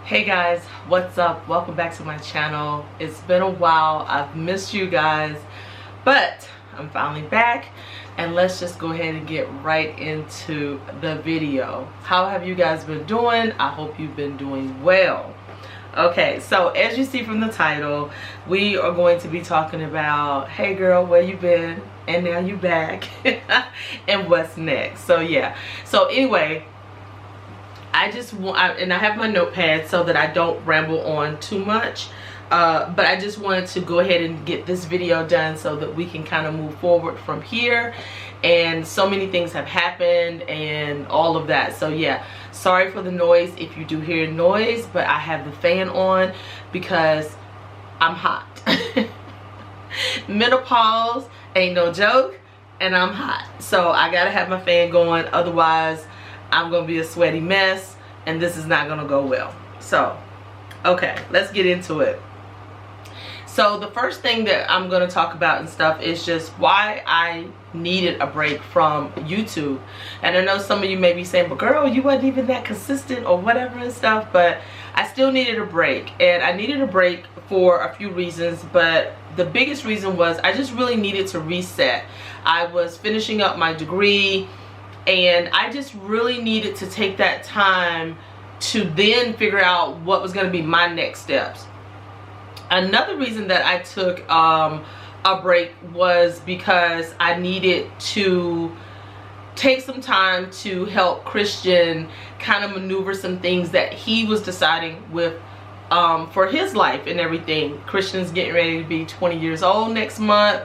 Hey guys, what's up? Welcome back to my channel. It's been a while. I've missed you guys, but I'm finally back, and let's just go ahead and get right into the video. How have you guys been doing? I hope you've been doing well. Okay, so as you see from the title, we are going to be talking about, hey girl, where you been? And now you back. And what's next? So yeah. So anyway, I just want, and I have my notepad so that I don't ramble on too much, but I just wanted to go ahead and get this video done so that we can kind of move forward from here. And so many things have happened and all of that, so yeah, sorry for the noise if you do hear noise, but I have the fan on because I'm hot. Menopause ain't no joke, and I'm hot, so I gotta have my fan going, otherwise I'm gonna be a sweaty mess and this is not gonna go well. So okay, let's get into it. So the first thing that I'm gonna talk about and stuff is just why I needed a break from YouTube. And I know some of you may be saying, but girl, you wasn't even that consistent or whatever and stuff, but I still needed a break. And I needed a break for a few reasons, but the biggest reason was I just really needed to reset. I was finishing up my degree, and I just really needed to take that time to then figure out what was going to be my next steps. Another reason that I took a break was because I needed to take some time to help Christian kind of maneuver some things that he was deciding with for his life and everything. Christian's getting ready to be 20 years old next month.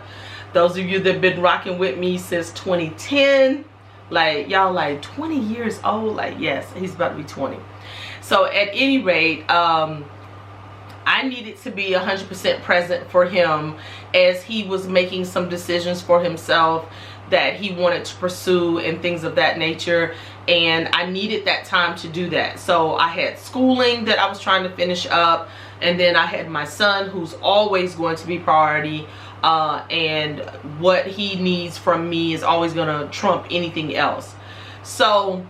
Those of you that have been rocking with me since 2010, like y'all like 20 years old, like yes, he's about to be 20. So at any rate, I needed to be 100% present for him as he was making some decisions for himself that he wanted to pursue and things of that nature, and I needed that time to do that. So I had schooling that I was trying to finish up, and then I had my son, who's always going to be priority, and what he needs from me is always going to trump anything else. So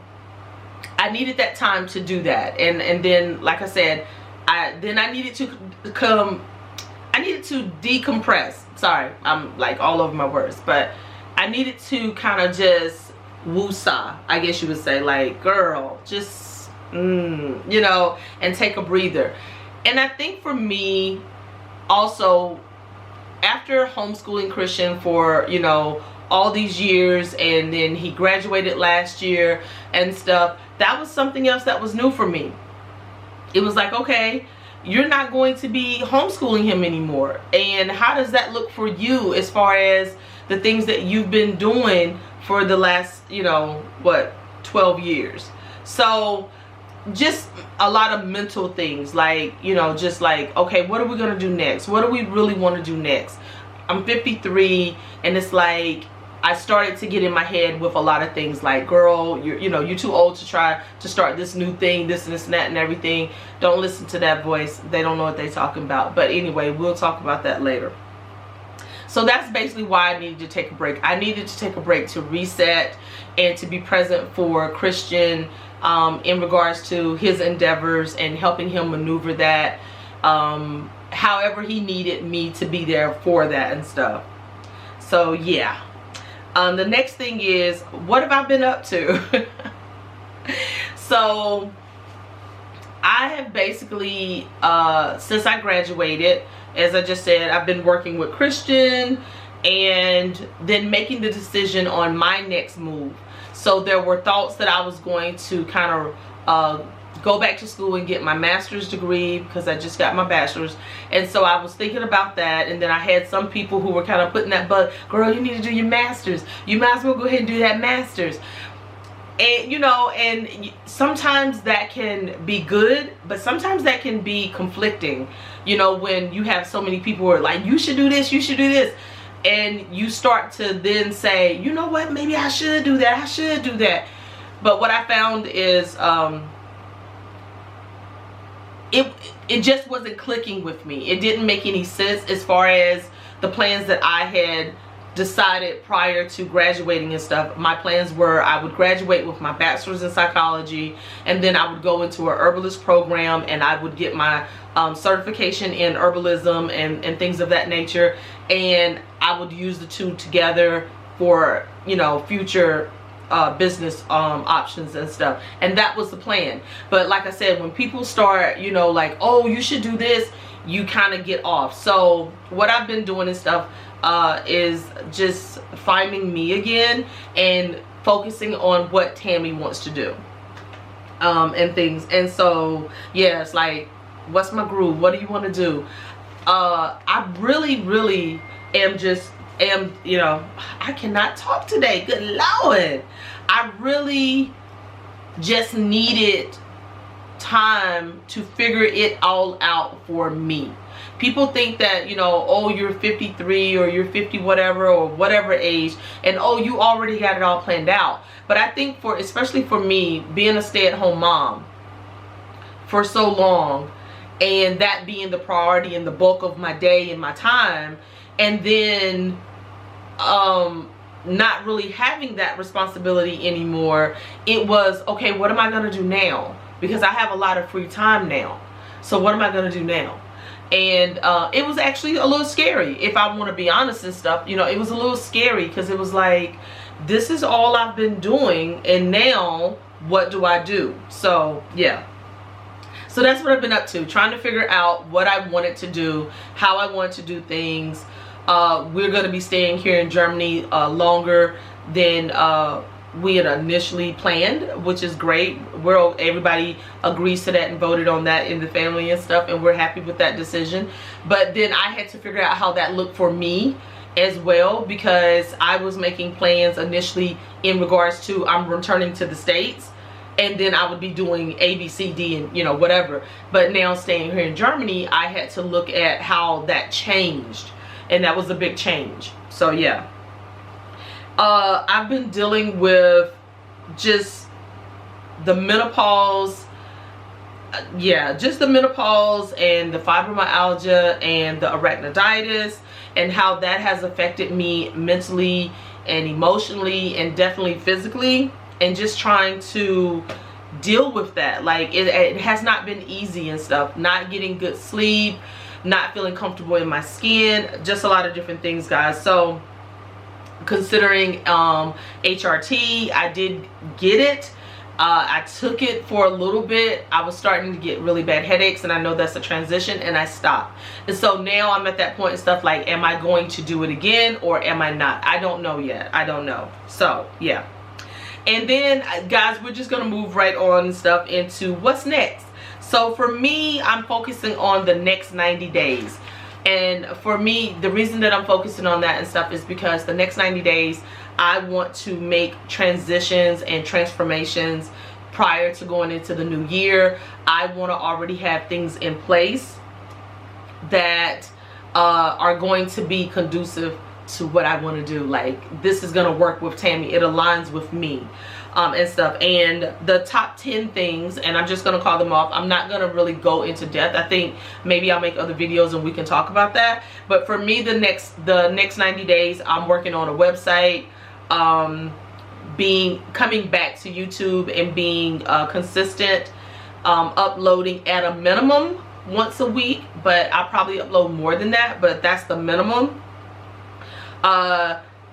I needed that time to do that, and then like I said, I needed to decompress. Sorry, I'm like all over my words, but I needed to kind of just woosah, I guess you would say, like girl, just you know, and take a breather. And I think for me also, after homeschooling Christian for, you know, all these years, and then he graduated last year and stuff, that was something else that was new for me. It was like, okay, you're not going to be homeschooling him anymore, and how does that look for you as far as the things that you've been doing for the last, you know, what, 12 years? So just a lot of mental things, like, you know, just like, okay, what are we gonna do next? What do we really want to do next? I'm 53, and it's like I started to get in my head with a lot of things like, girl, you're too old to try to start this new thing, this and that and everything. Don't listen to that voice. They don't know what they're talking about. But anyway, we'll talk about that later. So that's basically why I needed to take a break. I needed to take a break to reset and to be present for Christian in regards to his endeavors and helping him maneuver that however he needed me to be there for that and stuff. So yeah. The next thing is, what have I been up to? So I have basically, since I graduated, as I just said, I've been working with Christian and then making the decision on my next move. So there were thoughts that I was going to kind of go back to school and get my master's degree, because I just got my bachelor's, and so I was thinking about that. And then I had some people who were kind of putting that bug, girl, you need to do your master's, you might as well go ahead and do that master's. And you know, and sometimes that can be good, but sometimes that can be conflicting, you know, when you have so many people who are like, you should do this, you should do this, and you start to then say, you know what, maybe I should do that, I should do that. But what I found is it just wasn't clicking with me. It didn't make any sense as far as the plans that I had decided prior to graduating and stuff, my plans were I would graduate with my bachelor's in psychology, and then I would go into an herbalist program, and I would get my certification in herbalism and things of that nature, and I would use the two together for, you know, future business options and stuff. And that was the plan. But like I said, when people start, you know, like, oh, you should do this, you kind of get off. So what I've been doing and stuff is just finding me again and focusing on what Tammy wants to do and things. And so yeah, it's like, what's my groove? What do you want to do? I really am, you know, I cannot talk today, good Lord. I really just needed time to figure it all out for me. People think that, you know, oh, you're 53 or you're 50 whatever or whatever age, and oh, you already got it all planned out. But I think for, especially for me, being a stay-at-home mom for so long, and that being the priority and the bulk of my day and my time, and then not really having that responsibility anymore, it was, okay, what am I going to do now? Because I have a lot of free time now. So what am I going to do now? And it was actually a little scary, if I want to be honest and stuff. You know, it was a little scary because it was like, this is all I've been doing, and now what do I do? So yeah. So that's what I've been up to, trying to figure out what I wanted to do, how I wanted to do things. We're going to be staying here in Germany longer than we had initially planned, which is great. Everybody agrees to that and voted on that in the family and stuff, and we're happy with that decision. But then I had to figure out how that looked for me as well, because I was making plans initially in regards to I'm returning to the States, and then I would be doing A, B, C, D, and, you know, whatever. But now staying here in Germany, I had to look at how that changed, and that was a big change. So yeah. I've been dealing with just the menopause, just the menopause and the fibromyalgia and the arachniditis, and how that has affected me mentally and emotionally and definitely physically, and just trying to deal with that. Like it has not been easy and stuff, not getting good sleep, not feeling comfortable in my skin, just a lot of different things, guys. So considering HRT, I did get it. I took it for a little bit. I was starting to get really bad headaches, and I know that's a transition, and I stopped. And so now I'm at that point and stuff like, am I going to do it again or am I not? I don't know yet. I don't know. So yeah. And then guys, we're just gonna move right on and stuff into what's next. So for me, I'm focusing on the next 90 days. And for me, the reason that I'm focusing on that and stuff is because the next 90 days, I want to make transitions and transformations prior to going into the new year. I want to already have things in place that are going to be conducive to what I want to do. Like, this is going to work with Tammy. It aligns with me. And stuff. And the top 10 things, and I'm just going to call them off. I'm not going to really go into depth. I think maybe I'll make other videos and we can talk about that. But for me, the next 90 days, I'm working on a website, coming back to YouTube and being consistent, uploading at a minimum once a week, but I'll probably upload more than that, but that's the minimum.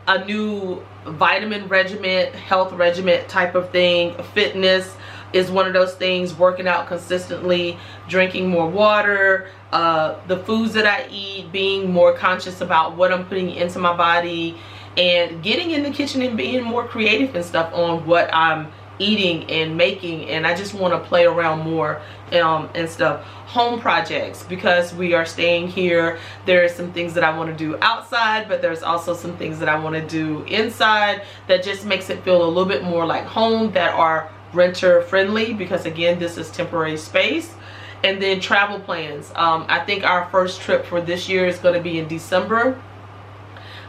A new vitamin regimen, health regimen type of thing. Fitness is one of those things. Working out consistently, drinking more water, the foods that I eat, being more conscious about what I'm putting into my body, and getting in the kitchen and being more creative and stuff on what I'm eating and making. And I just want to play around more and stuff. Home projects, because we are staying here, there are some things that I want to do outside, but there's also some things that I want to do inside that just makes it feel a little bit more like home, that are renter friendly, because again, this is temporary space. And then travel plans. I think our first trip for this year is going to be in December.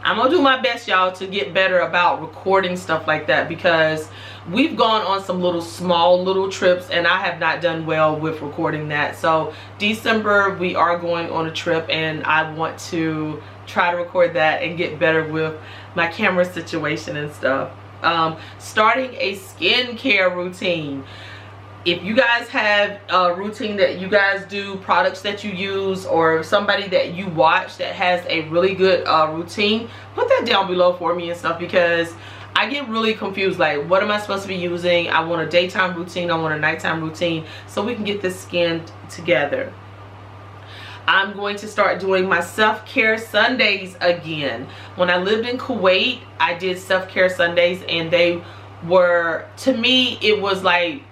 I'm gonna do my best, y'all, to get better about recording stuff like that, because we've gone on some small little trips and I have not done well with recording that. So December, we are going on a trip, and I want to try to record that and get better with my camera situation and stuff. Starting a skincare routine. If you guys have a routine that you guys do, products that you use, or somebody that you watch that has a really good routine, put that down below for me and stuff, because I get really confused. Like, what am I supposed to be using? I want a daytime routine, I want a nighttime routine, so we can get this skin together. I'm going to start doing my self-care Sundays again. When I lived in Kuwait, I did self-care Sundays, and they were, to me, it was like,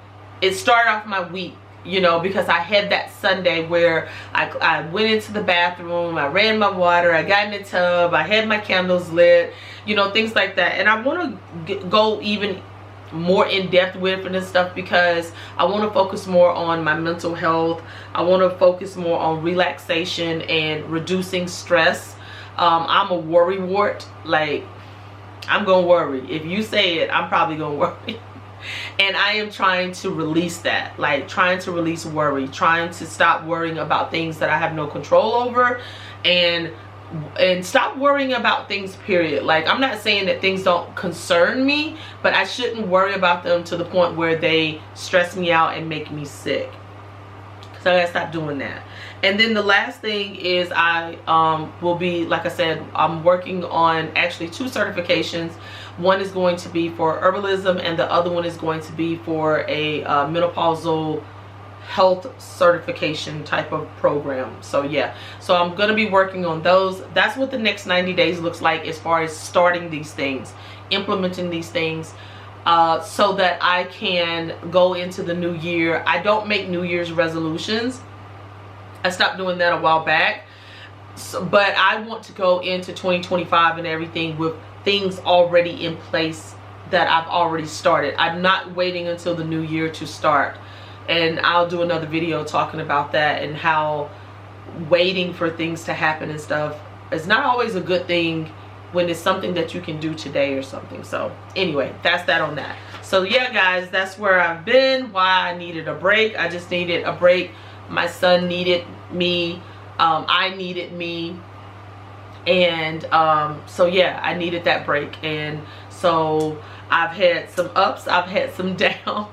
it started off my week, you know, because I had that Sunday where I went into the bathroom, I ran my water, I got in the tub, I had my candles lit, you know, things like that. And I want to go even more in depth with it and stuff, because I want to focus more on my mental health. I want to focus more on relaxation and reducing stress. I'm a worry wart. Like, I'm gonna worry. If you say it, I'm probably gonna worry. And I am trying to release that, like trying to release worry, trying to stop worrying about things that I have no control over, and stop worrying about things, period. Like, I'm not saying that things don't concern me, but I shouldn't worry about them to the point where they stress me out and make me sick. So I gotta stop doing that. And then the last thing is I will be, like I said, I'm working on actually 2 certifications. One is going to be for herbalism, and the other one is going to be for a menopausal health certification type of program. So yeah, so I'm going to be working on those. That's what the next 90 days looks like, as far as starting these things, implementing these things, so that I can go into the new year. I don't make New Year's resolutions. I stopped doing that a while back. So, but I want to go into 2025 and everything with things already in place that I've already started. I'm not waiting until the new year to start. And I'll do another video talking about that, and how waiting for things to happen and stuff is not always a good thing when it's something that you can do today or something. So anyway, that's that on that. So yeah, guys, that's where I've been, why I needed a break. I just needed a break. My son needed me. I needed me. And so yeah, I needed that break. And so I've had some ups, I've had some downs,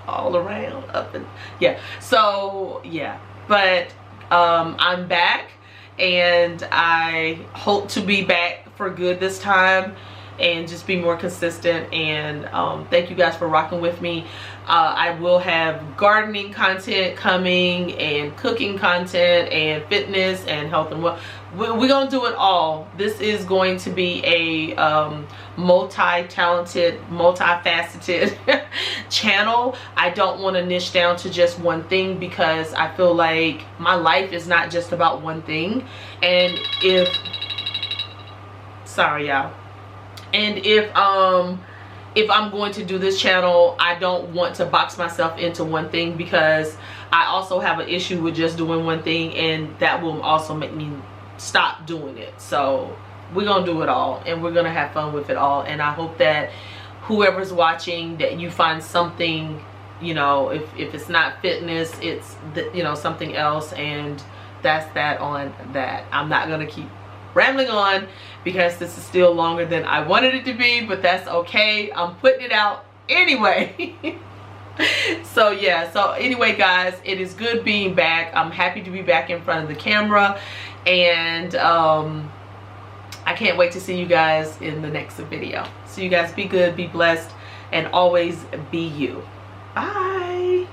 all around, up and yeah. So yeah, but I'm back, and I hope to be back for good this time and just be more consistent. And thank you guys for rocking with me. I will have gardening content coming, and cooking content, and fitness, and health and wealth. We're gonna do it all. This is going to be a multi-talented, multifaceted channel. I don't want to niche down to just one thing, because I feel like my life is not just about one thing. And if, sorry y'all, and if I'm going to do this channel, I don't want to box myself into one thing, because I also have an issue with just doing one thing, and that will also make me stop doing it. So we're gonna do it all, and we're gonna have fun with it all. And I hope that whoever's watching, that you find something, you know, if it's not fitness, it's you know, something else. And that's that on that. I'm not gonna keep rambling on, because this is still longer than I wanted it to be, but that's okay. I'm putting it out anyway. So yeah, so anyway guys, it is good being back. I'm happy to be back in front of the camera, and I can't wait to see you guys in the next video. So you guys be good, be blessed, and always be you. Bye.